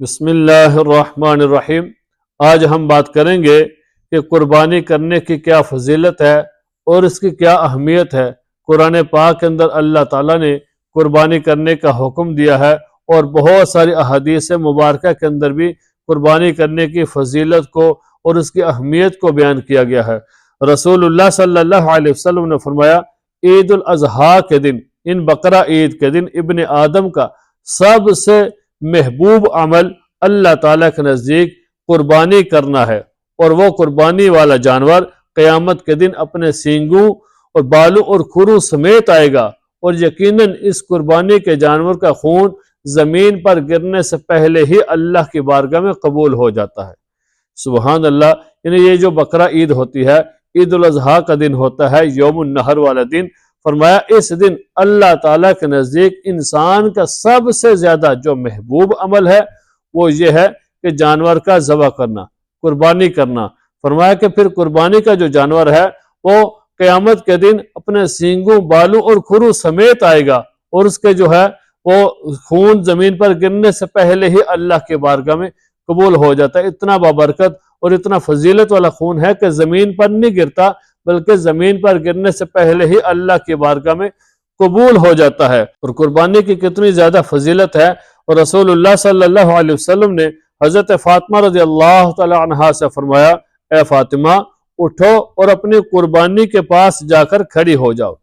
بسم اللہ الرحمن الرحیم۔ آج ہم بات کریں گے کہ قربانی کرنے کی کیا فضیلت ہے اور اس کی کیا اہمیت ہے۔ قرآن پاک کے اندر اللہ تعالیٰ نے قربانی کرنے کا حکم دیا ہے اور بہت ساری احادیث مبارکہ کے اندر بھی قربانی کرنے کی فضیلت کو اور اس کی اہمیت کو بیان کیا گیا ہے۔ رسول اللہ صلی اللہ علیہ وسلم نے فرمایا، عید الاضحیٰ کے دن، ان بقرہ عید کے دن ابن آدم کا سب سے محبوب عمل اللہ تعالیٰ کے نزدیک قربانی کرنا ہے، اور وہ قربانی والا جانور قیامت کے دن اپنے سینگوں اور بالوں اور کھروں سمیت آئے گا، اور یقیناً اس قربانی کے جانور کا خون زمین پر گرنے سے پہلے ہی اللہ کی بارگاہ میں قبول ہو جاتا ہے۔ سبحان اللہ۔ یعنی یہ جو بقرہ عید ہوتی ہے، عید الاضحیٰ کا دن ہوتا ہے، یوم النحر والا دن، فرمایا اس دن اللہ تعالیٰ کے نزدیک انسان کا سب سے زیادہ جو محبوب عمل ہے وہ یہ ہے کہ جانور کا ذبح کرنا، قربانی کرنا۔ فرمایا کہ پھر قربانی کا جو جانور ہے وہ قیامت کے دن اپنے سینگوں، بالوں اور کھروں سمیت آئے گا، اور اس کے جو ہے وہ خون زمین پر گرنے سے پہلے ہی اللہ کے بارگاہ میں قبول ہو جاتا ہے۔ اتنا بابرکت اور اتنا فضیلت والا خون ہے کہ زمین پر نہیں گرتا، بلکہ زمین پر گرنے سے پہلے ہی اللہ کی بارگاہ میں قبول ہو جاتا ہے۔ اور قربانی کی کتنی زیادہ فضیلت ہے، اور رسول اللہ صلی اللہ علیہ وسلم نے حضرت فاطمہ رضی اللہ تعالی عنہا سے فرمایا، اے فاطمہ اٹھو اور اپنی قربانی کے پاس جا کر کھڑی ہو جاؤ۔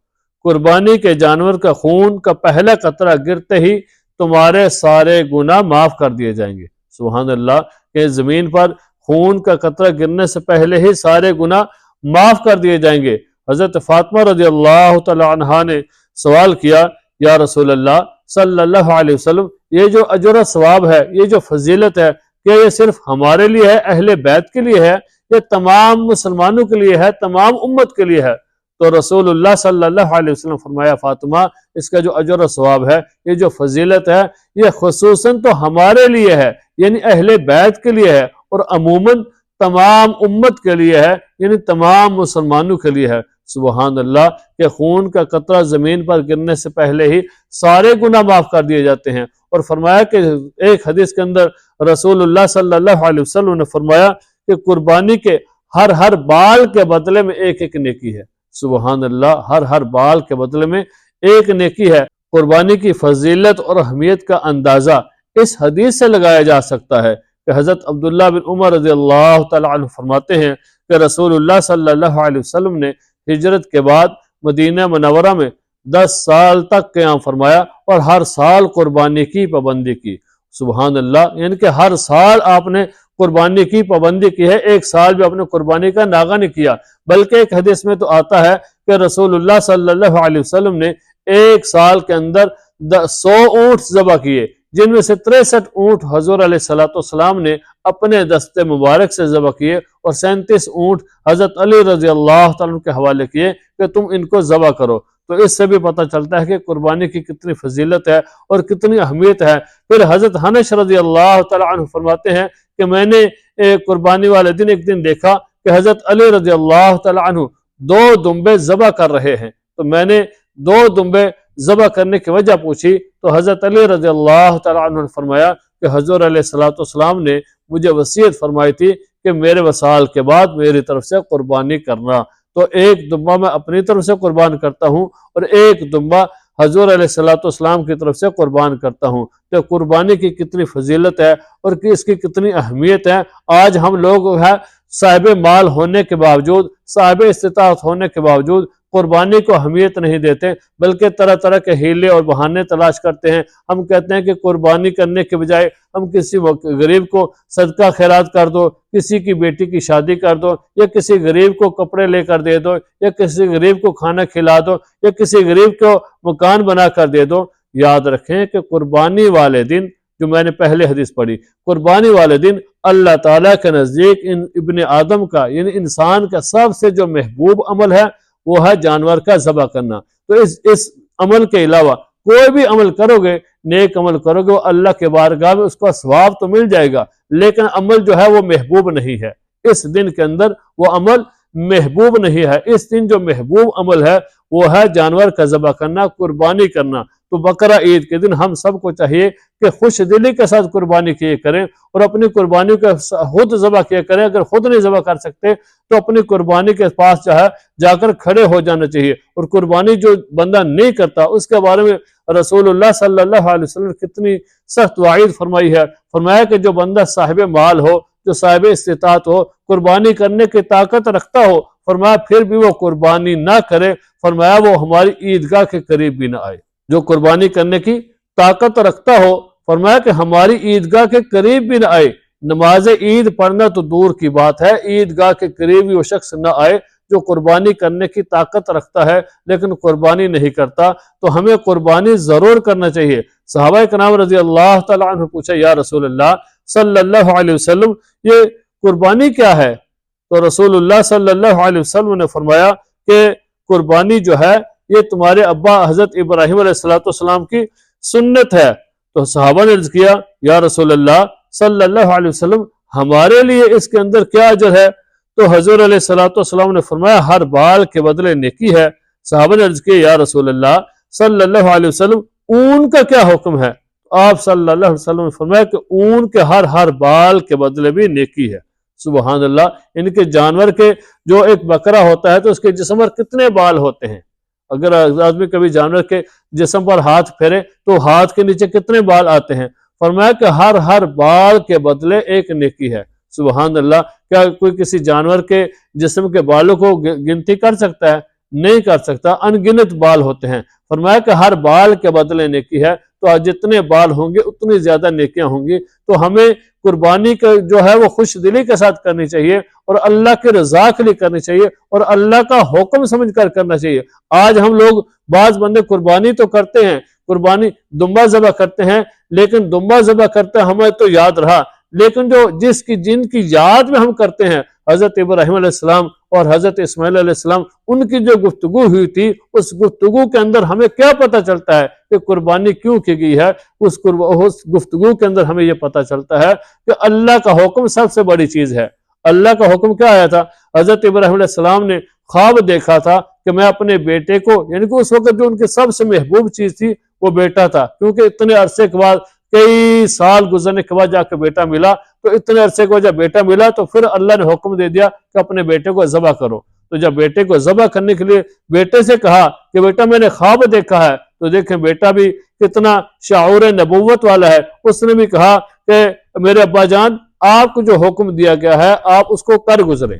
قربانی کے جانور کا خون کا پہلا قطرہ گرتے ہی تمہارے سارے گناہ معاف کر دیے جائیں گے۔ سبحان اللہ، کہ زمین پر خون کا قطرہ گرنے سے پہلے ہی سارے گناہ معاف کر دیے جائیں گے۔ حضرت فاطمہ رضی اللہ تعالی عنہا نے سوال کیا، یا رسول اللہ صلی اللہ علیہ وسلم، یہ جو اجر و ثواب ہے، یہ جو فضیلت ہے، کیا یہ صرف ہمارے لیے ہے، اہل بیت کے لیے ہے، یہ تمام مسلمانوں کے لیے ہے، تمام امت کے لیے ہے؟ تو رسول اللہ صلی اللہ علیہ وسلم فرمایا، فاطمہ اس کا جو اجر و ثواب ہے، یہ جو فضیلت ہے، یہ خصوصاً تو ہمارے لیے ہے، یعنی اہل بیت کے لیے ہے، اور عموماً تمام امت کے لیے ہے، یعنی تمام مسلمانوں کے لیے ہے۔ سبحان اللہ، کہ خون کا قطرہ زمین پر گرنے سے پہلے ہی سارے گناہ معاف کر دیے جاتے ہیں۔ اور فرمایا کہ ایک حدیث کے اندر رسول اللہ صلی اللہ علیہ وسلم نے فرمایا کہ قربانی کے ہر بال کے بدلے میں ایک ایک نیکی ہے۔ سبحان اللہ، ہر بال کے بدلے میں ایک نیکی ہے۔ قربانی کی فضیلت اور اہمیت کا اندازہ اس حدیث سے لگایا جا سکتا ہے کہ حضرت عبداللہ بن عمر رضی اللہ تعالی عنہ فرماتے ہیں کہ رسول اللہ صلی اللہ علیہ وسلم نے ہجرت کے بعد مدینہ منورہ میں 10 سال تک قیام فرمایا اور ہر سال قربانی کی پابندی کی۔ سبحان اللہ، یعنی کہ ہر سال آپ نے قربانی کی پابندی کی ہے، ایک سال بھی اپنے قربانی کا ناغہ نہیں کیا۔ بلکہ ایک حدیث میں تو آتا ہے کہ رسول اللہ صلی اللہ علیہ وسلم نے ایک سال کے اندر 100 اونٹ ذبح کیے، جن میں سے 63 اونٹ حضور علیہ السلام نے اپنے دست مبارک سے ذبح کیے، اور 37 اونٹ حضرت علی رضی اللہ تعالیٰ کے حوالے کیے کہ تم ان کو ذبح کرو۔ تو اس سے بھی پتہ چلتا ہے کہ قربانی کی کتنی فضیلت ہے اور کتنی اہمیت ہے۔ پھر حضرت انس رضی اللہ تعالیٰ عنہ فرماتے ہیں کہ میں نے قربانی والے دن ایک دن دیکھا کہ حضرت علی رضی اللہ تعالیٰ عنہ 2 دمبے ذبح کر رہے ہیں، تو میں نے 2 دمبے ذبح کرنے کی وجہ پوچھی، تو حضرت علی رضی اللہ تعالیٰ عنہ نے فرمایا کہ حضور علیہ السلام نے مجھے وصیت فرمائی تھی کہ میرے وصال کے بعد میری طرف سے قربانی کرنا، تو ایک دمبا میں اپنی طرف سے قربان کرتا ہوں اور ایک دمبا حضور علیہ السلام کی طرف سے قربان کرتا ہوں۔ تو قربانی کی کتنی فضیلت ہے اور اس کی کتنی اہمیت ہے۔ آج ہم لوگ صاحب مال ہونے کے باوجود، صاحب استطاعت ہونے کے باوجود قربانی کو اہمیت نہیں دیتے، بلکہ طرح طرح کے ہیلے اور بہانے تلاش کرتے ہیں۔ ہم کہتے ہیں کہ قربانی کرنے کے بجائے ہم کسی غریب کو صدقہ خیرات کر دو، کسی کی بیٹی کی شادی کر دو، یا کسی غریب کو کپڑے لے کر دے دو، یا کسی غریب کو کھانا کھلا دو، یا کسی غریب کو مکان بنا کر دے دو۔ یاد رکھیں کہ قربانی والے دن، جو میں نے پہلے حدیث پڑھی، قربانی والے دن اللہ تعالیٰ کے نزدیک ابن آدم کا، یعنی انسان کا سب سے جو محبوب عمل ہے وہ ہے جانور کا ذبح کرنا۔ تو اس عمل کے علاوہ کوئی بھی عمل کرو گے، نیک عمل کرو گے، وہ اللہ کے بارگاہ میں اس کا ثواب تو مل جائے گا، لیکن عمل جو ہے وہ محبوب نہیں ہے۔ اس دن کے اندر وہ عمل محبوب نہیں ہے۔ اس دن جو محبوب عمل ہے وہ ہے جانور کا ذبح کرنا، قربانی کرنا۔ تو بقرہ عید کے دن ہم سب کو چاہیے کہ خوش دلی کے ساتھ قربانی کیے کریں اور اپنی قربانی کو خود ذبح کیا کریں۔ اگر خود نہیں ذبح کر سکتے تو اپنی قربانی کے پاس جا کر کھڑے ہو جانا چاہیے۔ اور قربانی جو بندہ نہیں کرتا اس کے بارے میں رسول اللہ صلی اللہ علیہ وسلم نے کتنی سخت وعید فرمائی ہے۔ فرمایا کہ جو بندہ صاحب مال ہو، جو صاحب استطاعت ہو، قربانی کرنے کی طاقت رکھتا ہو، فرمایا پھر بھی وہ قربانی نہ کرے، فرمایا وہ ہماری عیدگاہ کے قریب بھی نہ آئے۔ جو قربانی کرنے کی طاقت رکھتا ہو، فرمایا کہ ہماری عیدگاہ کے قریب بھی نہ آئے۔ نماز عید پڑھنا تو دور کی بات ہے، عیدگاہ کے قریب بھی وہ شخص نہ آئے جو قربانی کرنے کی طاقت رکھتا ہے لیکن قربانی نہیں کرتا۔ تو ہمیں قربانی ضرور کرنا چاہیے۔ صحابہ کرام رضی اللہ تعالیٰ عنہ پوچھا، یا رسول اللہ صلی اللہ علیہ وسلم یہ قربانی کیا ہے؟ تو رسول اللہ صلی اللہ علیہ وسلم نے فرمایا کہ قربانی جو ہے یہ تمہارے ابا حضرت ابراہیم علیہ السلام کی سنت ہے۔ تو صحابہ نے عرض کیا، یا رسول اللہ صلی اللہ علیہ وسلم ہمارے لیے اس کے اندر کیا اجر ہے؟ تو حضور علیہ السلام نے فرمایا ہر بال کے بدلے نیکی ہے۔ صحابہ نے عرض کیا، یا رسول اللہ صلی اللہ علیہ وسلم اون کا کیا حکم ہے؟ آپ صلی اللہ علیہ وسلم نے فرمایا کہ اون کے ہر بال کے بدلے بھی نیکی ہے۔ سبحان اللہ، ان کے جانور کے جو ایک بکرا ہوتا ہے تو اس کے جسم پر کتنے بال ہوتے ہیں؟ اگر آدمی کبھی جانور کے جسم پر ہاتھ پھیرے تو ہاتھ کے نیچے کتنے بال آتے ہیں؟ فرمایا کہ ہر بال کے بدلے ایک نیکی ہے۔ سبحان اللہ، کیا کوئی کسی جانور کے جسم کے بالوں کو گنتی کر سکتا ہے؟ نہیں کر سکتا، ان گنت بال ہوتے ہیں۔ فرمایا کہ ہر بال کے بدلے نیکی ہے، تو جتنے بال ہوں گے اتنی زیادہ نیکیاں ہوں گی۔ تو ہمیں قربانی کا جو ہے وہ خوش دلی کے ساتھ کرنی چاہیے اور اللہ کے رضا کے لیے کرنی چاہیے اور اللہ کا حکم سمجھ کر کرنا چاہیے۔ آج ہم لوگ بعض بندے قربانی تو کرتے ہیں، قربانی دمبا ذبح کرتے ہیں، لیکن دمبا ذبح کرتے ہیں ہمیں تو یاد رہا، لیکن جن کی یاد میں ہم کرتے ہیں، حضرت ابراہیم علیہ السلام اور حضرت اسماعیل علیہ السلام، ان کی جو گفتگو ہوئی تھی اس گفتگو کے اندر ہمیں کیا پتہ چلتا ہے کہ قربانی کیوں کی گئی ہے؟ اس گفتگو کے اندر ہمیں یہ پتہ چلتا ہے کہ اللہ کا حکم سب سے بڑی چیز ہے۔ اللہ کا حکم کیا آیا تھا؟ حضرت ابراہیم علیہ السلام نے خواب دیکھا تھا کہ میں اپنے بیٹے کو، یعنی کہ اس وقت جو ان کی سب سے محبوب چیز تھی وہ بیٹا تھا، کیونکہ اتنے عرصے کے بعد، کئی سال گزرنے کے بعد جا کے بیٹا ملا، تو اتنے عرصے کے بعد جب بیٹا ملا تو پھر اللہ نے حکم دے دیا کہ اپنے بیٹے کو ذبح کرو۔ تو جب بیٹے کو ذبح کرنے کے لیے بیٹے سے کہا کہ بیٹا میں نے خواب دیکھا ہے، تو دیکھیں بیٹا بھی کتنا شعور نبوت والا ہے، اس نے بھی کہا کہ میرے ابا جان آپ کو جو حکم دیا گیا ہے آپ اس کو کر گزرے۔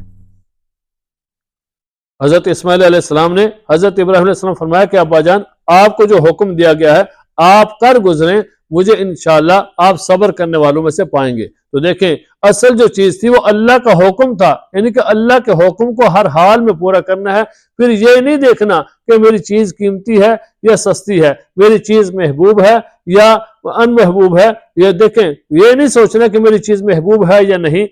حضرت اسماعیل علیہ السلام نے حضرت ابراہیم علیہ السلام فرمایا کہ ابا جان آپ کو جو حکم دیا گیا ہے آپ کر گزریں، مجھے انشاءاللہ آپ صبر کرنے والوں میں سے پائیں گے۔ تو دیکھیں اصل جو چیز تھی وہ اللہ کا حکم تھا، یعنی کہ اللہ کے حکم کو ہر حال میں پورا کرنا ہے۔ پھر یہ نہیں دیکھنا کہ میری چیز قیمتی ہے یا سستی ہے، میری چیز محبوب ہے یا ان محبوب ہے، یہ دیکھیں یہ نہیں سوچنا کہ میری چیز محبوب ہے یا نہیں۔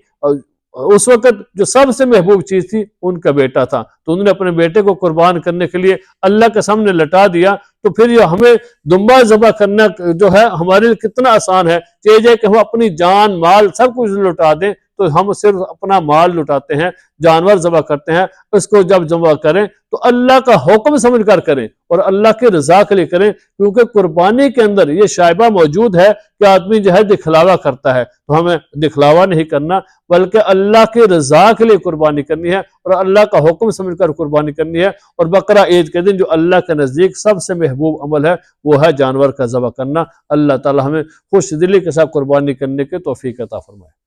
اس وقت جو سب سے محبوب چیز تھی ان کا بیٹا تھا، تو انہوں نے اپنے بیٹے کو قربان کرنے کے لیے اللہ کے سامنے لٹا دیا۔ تو پھر یہ ہمیں دمبا ذبح کرنا جو ہے ہمارے لیے کتنا آسان ہے، چاہیے کہ ہم اپنی جان مال سب کچھ لٹا دیں، تو ہم صرف اپنا مال لٹاتے ہیں، جانور ذبح کرتے ہیں۔ اس کو جب ذبح کریں تو اللہ کا حکم سمجھ کر کریں اور اللہ کے رضا کے لیے کریں، کیونکہ قربانی کے اندر یہ شائبہ موجود ہے کہ آدمی جو ہے دکھلاوا کرتا ہے، تو ہمیں دکھلاوا نہیں کرنا بلکہ اللہ کے رضا کے لیے قربانی کرنی ہے اور اللہ کا حکم سمجھ کر قربانی کرنی ہے۔ اور بقرہ عید کے دن جو اللہ کے نزدیک سب سے محبوب عمل ہے وہ ہے جانور کا ذبح کرنا۔ اللہ تعالی ہمیں خوش دلی کے ساتھ قربانی کرنے کے توفیق عطا فرمائے۔